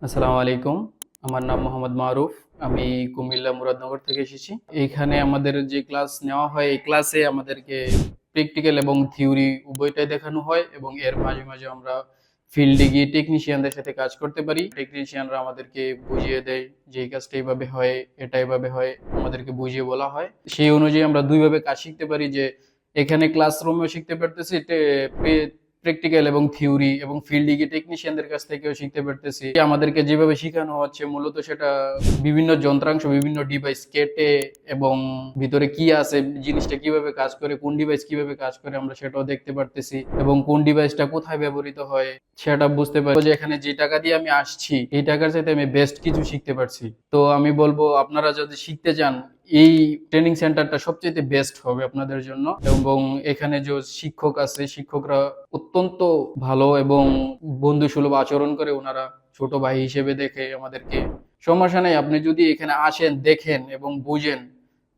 আসসালামু আলাইকুম। আমার নাম মোহাম্মদ মারুফ। আমি কুমিল্লা মুরাদনগর থেকে এসেছি। এইখানে আমাদের যে ক্লাস নেওয়া হয়, এই ক্লাসে আমাদেরকে প্র্যাকটিক্যাল এবং থিওরি উভয়টাই দেখানো হয় এবং এর মাঝে, মাঝে আমরা ফিল্ডে গিয়ে টেকনিশিয়ানদের সাথে কাজ করতে পারি। টেকনিশিয়ানরা আমাদেরকে বুঝিয়ে দেয় যে এই কাজটা এভাবে হয়, এটা এভাবে হয়, আমাদেরকে বুঝিয়ে বলা হয়। সেই অনুযায়ী আমরা ২ ভাবে কাজ শিখতে পারি যে এখানে ক্লাসরুমেও শিখতে পারতেছি, প্র্যাকটিক্যাল এবং থিওরি এবং ফিল্ডে গিয়ে টেকনিশিয়ানদের কাছ থেকেও শিখতে পারতেছি। আমাদেরকে যেভাবে শেখানো হচ্ছে মূলত সেটা বিভিন্ন যন্ত্রাংশ, বিভিন্ন ডিভাইস কেটে এবং ভিতরে কি আছে, জিনিসটা কিভাবে কাজ করে, কোন ডিভাইস কিভাবে কাজ করে আমরা সেটাও দেখতে পারতেছি এবং কোন ডিভাইসটা কোথায় ব্যবহৃত হয় সেটা বুঝতে পারি। যে এখানে যে টাকা দিয়ে আমি আসছি এই টাকার চাইতে আমি বেস্ট কিছু শিখতে পারছি। তো আমি বলবো আপনারা যদি শিখতে চান এই ট্রেনিং সেন্টারটা সবচেয়ে বেস্ট হবে আপনাদের জন্য। এবং এখানে যে শিক্ষক আছে, শিক্ষকরা অত্যন্ত ভালো এবং বন্ধুসুলভ আচরণ করে। ওনারা ছোট ভাই হিসেবে দেখে আমাদেরকে। সমস্যা নেই, আপনি যদি এখানে আসেন, দেখেন এবং বুঝেন,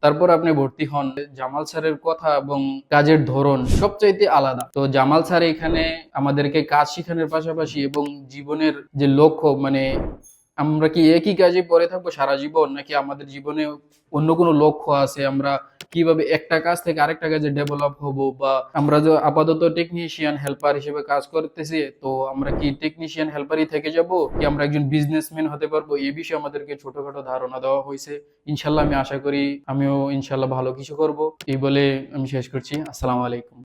তারপর আপনি ভর্তি হন। জামাল স্যারের কথা এবং কাজের ধরন সবচাইতে আলাদা। তো জামাল স্যার এখানে আমাদেরকে কাজ শেখানোর পাশাপাশি এবং জীবনের যে লক্ষ্য, মানে আমরা কি একই কাজে পড়ে থাকবো সারা জীবন, নাকি আমাদের জীবনে অন্য কোনো লক্ষ্য আছে, আমরা কিভাবে একটা কাজ থেকে আরেকটা কাজে ডেভেলপ হব, বা আমরা যে আপাতত টেকনিশিয়ান হেল্পার হিসেবে কাজ করতেছি, তো আমরা কি টেকনিশিয়ান হেল্পারই থেকে যাব, কি আমরা একজন বিজনেসম্যান হতে পারবো, এই বিষয়ে আমাদেরকে ছোটখাটো ধারণা দেওয়া হয়েছে। ইনশাল্লাহ আমি আশা করি আমিও ইনশাল্লাহ ভালো কিছু করব। এই বলে আমি শেষ করছি। আসসালামু আলাইকুম।